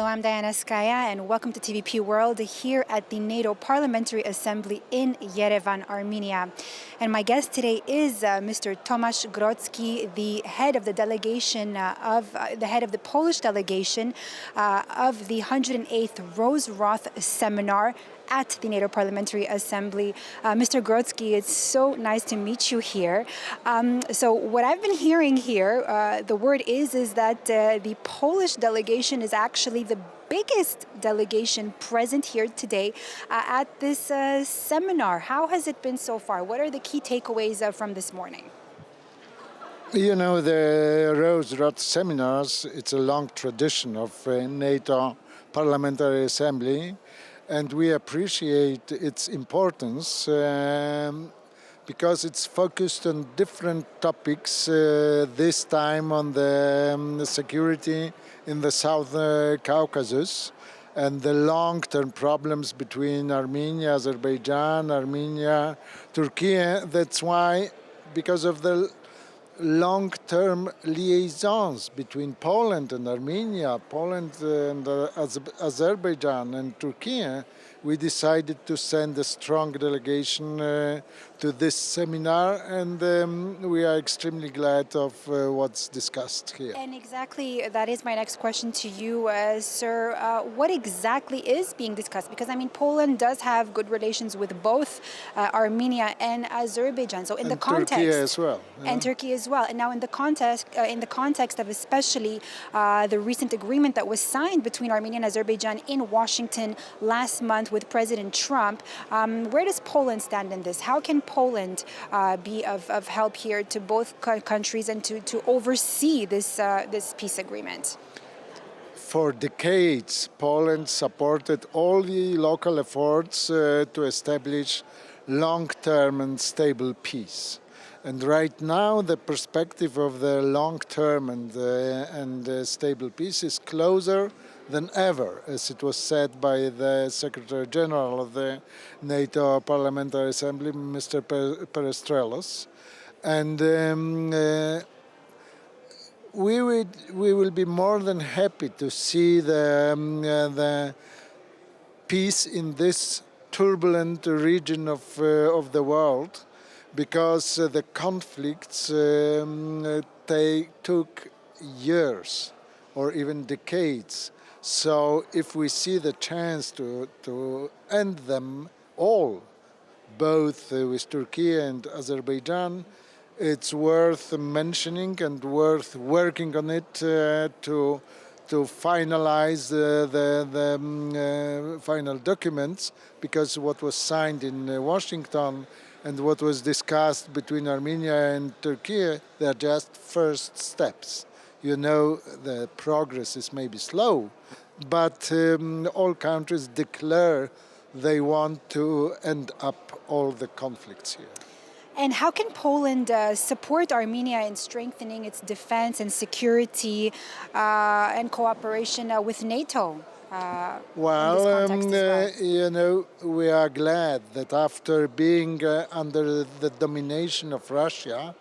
I'm Diana Skaya, and welcome to TVP World here at the NATO Parliamentary Assembly in Yerevan, Armenia. And my guest today is Mr. Tomasz Grodzki, the head of the delegation the head of the Polish delegation of the 108th Rose-Roth Seminar at the NATO Parliamentary Assembly. Mr. Grodzki, it's so nice to meet you here. So what I've been hearing here, the word is that the Polish delegation is actually the biggest delegation present here today at this seminar. How has it been so far? What are the key takeaways from this morning? You know, the Rose-Roth Seminars, it's a long tradition of NATO Parliamentary Assembly, and we appreciate its importance because it's focused on different topics, this time on the security in the South Caucasus and the long-term problems between Armenia, Azerbaijan, Armenia, Turkey. That's why, because of the long-term liaisons between Poland and Armenia, Poland and Azerbaijan and Turkey, we decided to send a strong delegation to this seminar, and we are extremely glad of what's discussed here. And exactly, that is my next question to you, sir. What exactly is being discussed? Because, I mean, Poland does have good relations with both Armenia and Azerbaijan. So in the context... Turkey as well. Yeah. And Turkey as well. And now in the context of especially the recent agreement that was signed between Armenia and Azerbaijan in Washington last month with President Trump, where does Poland stand in this? How can Poland be of help here to both countries and to oversee this peace agreement? For decades, Poland supported all the local efforts to establish long-term and stable peace. And right now, the perspective of the long-term and stable peace is closer than ever, as it was said by the Secretary General of the NATO Parliamentary Assembly, Mr. Perestrellos. And we will be more than happy to see the peace in this turbulent region of the world, because the conflicts took years or even decades. So if we see the chance to end them all, both with Turkey and Azerbaijan, it's worth mentioning and worth working on it to finalize the final documents, because what was signed in Washington and what was discussed between Armenia and Turkey, they are just first steps. You know, the progress is maybe slow, but all countries declare they want to end up all the conflicts here. And how can Poland support Armenia in strengthening its defense and security and cooperation with NATO? You know, we are glad that after being under the domination of Russia,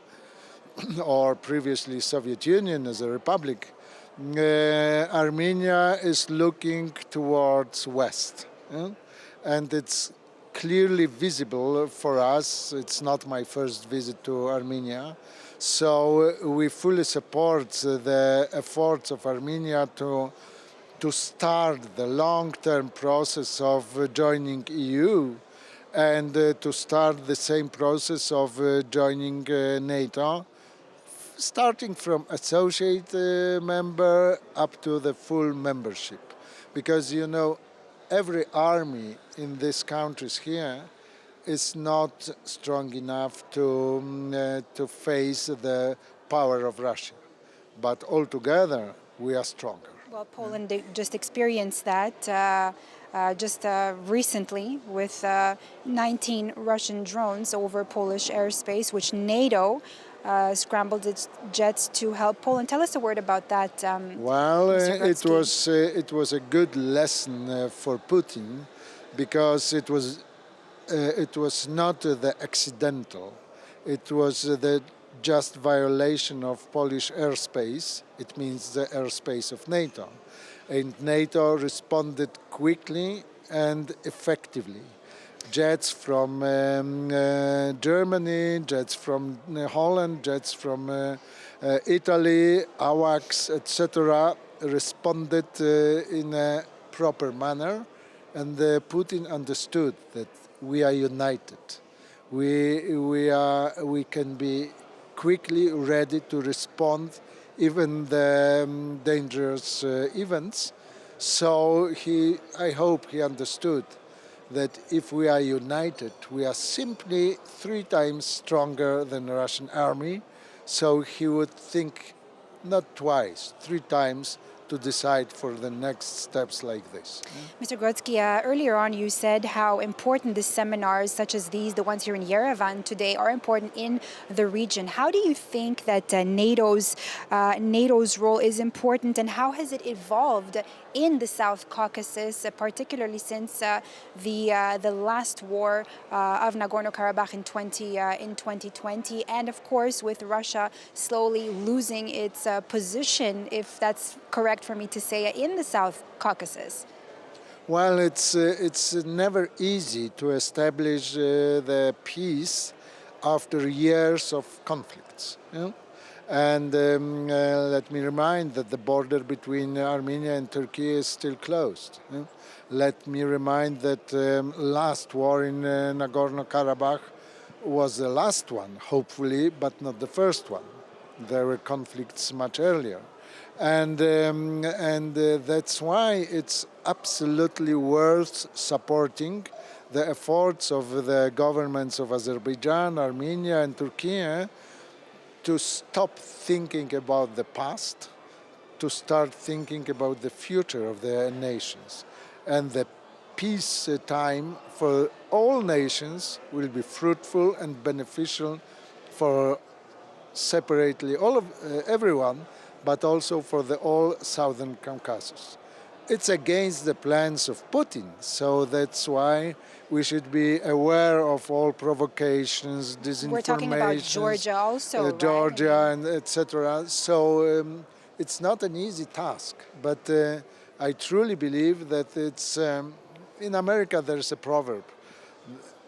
or previously Soviet Union as a republic, Armenia is looking towards West. And it's clearly visible for us. It's not my first visit to Armenia. So we fully support the efforts of Armenia to start the long-term process of joining EU and to start the same process of joining NATO, starting from associate member up to the full membership. Because, you know, every army in these countries here is not strong enough to face the power of Russia. But altogether, we are stronger. Well, Poland just experienced that recently with 19 Russian drones over Polish airspace, which NATO scrambled its jets to help Poland. Tell us a word about that. It was a good lesson for Putin, because it was not the accidental. It was the just violation of Polish airspace. It means the airspace of NATO. and NATO responded quickly and effectively. Jets from Germany, jets from Holland, jets from Italy, AWACS, etc., responded in a proper manner, and Putin understood that we are united. We can be quickly ready to respond even the dangerous events. So I hope he understood that if we are united, we are simply 3 times stronger than the Russian army. So he would think not twice, 3 times to decide for the next steps like this. Mr. Grodzki, earlier on you said how important the seminars such as these, the ones here in Yerevan today, are important in the region. How do you think that NATO's role is important, and how has it evolved in the South Caucasus, particularly since the last war of Nagorno-Karabakh in 2020, and of course with Russia slowly losing its position, if that's correct for me to say, in the South Caucasus? Well, it's never easy to establish the peace after years of conflicts. You know? And let me remind that the border between Armenia and Turkey is still closed. You know? Let me remind that last war in Nagorno-Karabakh was the last one, hopefully, but not the first one. There were conflicts much earlier. And that's why it's absolutely worth supporting the efforts of the governments of Azerbaijan, Armenia, and Turkey to stop thinking about the past, to start thinking about the future of their nations. And the peace time for all nations will be fruitful and beneficial for separately everyone, but also for the all southern Caucasus. It's against the plans of Putin, so that's why we should be aware of all provocations, disinformation. We're talking about Georgia also, right? Georgia and etc. So it's not an easy task, but I truly believe that it's in America there's a proverb: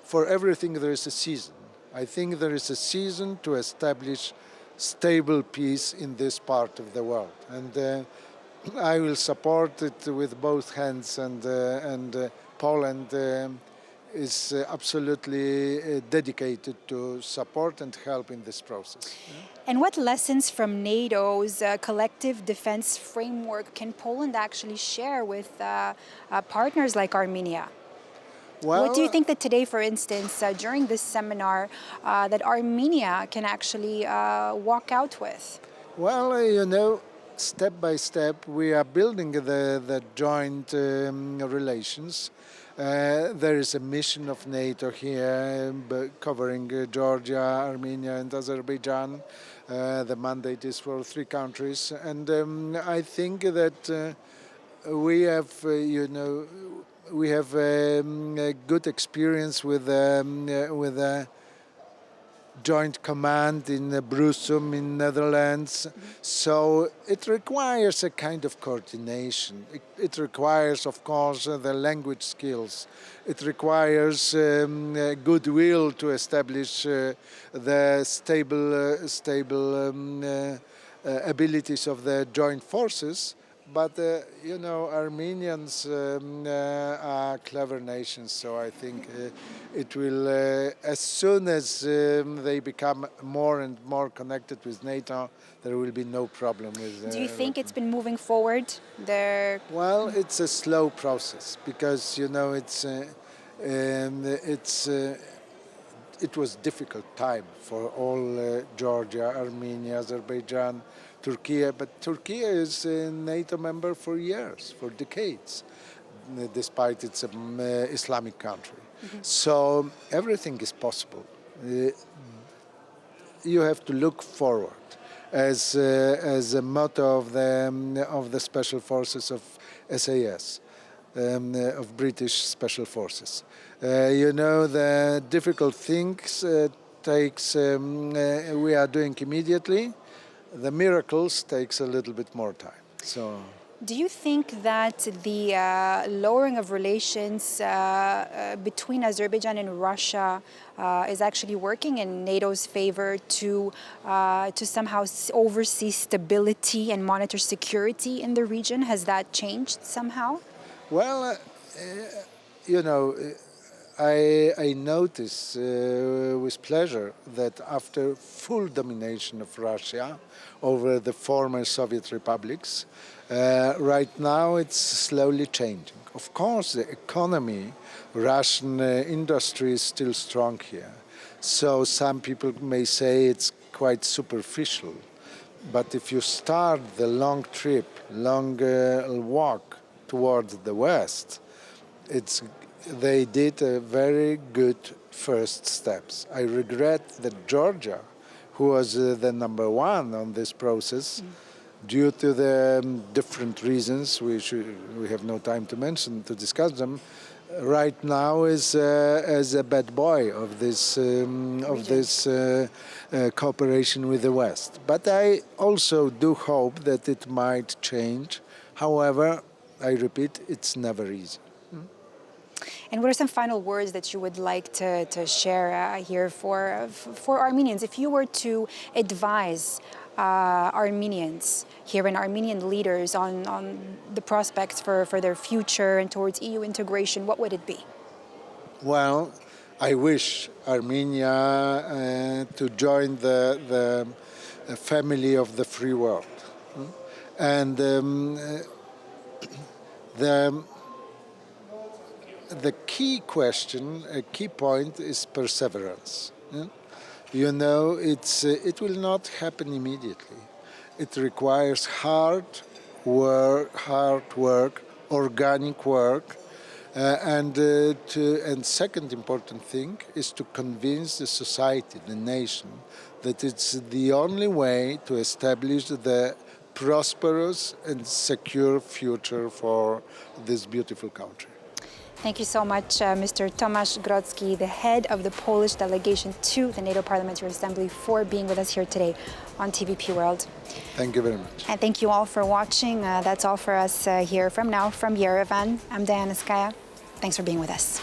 for everything there is a season. I think there is a season to establish stable peace in this part of the world, and I will support it with both hands. And Poland is absolutely dedicated to support and help in this process. And what lessons from NATO's collective defense framework can Poland actually share with partners like Armenia? Well, what do you think that today, for instance, during this seminar, that Armenia can actually walk out with? Well, step by step, we are building the joint relations. There is a mission of NATO here covering Georgia, Armenia, and Azerbaijan. The mandate is for 3 countries, and I think that we have, we have a good experience with a joint command in Brusum in Netherlands. So it requires a kind of coordination. It requires, of course, the language skills. It requires goodwill to establish the stable abilities of the joint forces. But, Armenians are clever nations, so I think it will, as soon as they become more and more connected with NATO, there will be no problem with Do you think it's been moving forward there? Well, it's a slow process because, it was difficult time for all Georgia, Armenia, Azerbaijan, Turkey, but Turkey is a NATO member for years, for decades, despite it's an Islamic country. So everything is possible. You have to look forward, as a motto of the Special Forces of SAS, of British Special Forces. The difficult things we are doing immediately. The miracles takes a little bit more time. So Do you think that the lowering of relations between Azerbaijan and Russia is actually working in NATO's favor to somehow oversee stability and monitor security in the region? Has that changed somehow? Well, you know, I notice with pleasure that after full domination of Russia over the former Soviet republics, right now it's slowly changing. Of course, the economy, Russian industry is still strong here. So some people may say it's quite superficial. But if you start the long trip, long walk towards the West, they did a very good first steps. I regret that Georgia, who was the number one on this process, due to the different reasons, we have no time to mention, to discuss them, right now is as a bad boy of this cooperation with the West. But I also do hope that it might change. However, I repeat, it's never easy. And what are some final words that you would like to share here for Armenians? If you were to advise Armenians here and Armenian leaders on the prospects for their future and towards EU integration, what would it be? Well, I wish Armenia to join the family of the free world. And the key question, a key point is perseverance. You know, it will not happen immediately. It requires hard work, organic work, and second important thing is to convince the society, the nation, that it's the only way to establish the prosperous and secure future for this beautiful country. Thank you so much, Mr. Tomasz Grodzki, the head of the Polish delegation to the NATO Parliamentary Assembly, for being with us here today on TVP World. Thank you very much. And thank you all for watching. That's all for us here from Yerevan. I'm Skaya. Thanks for being with us.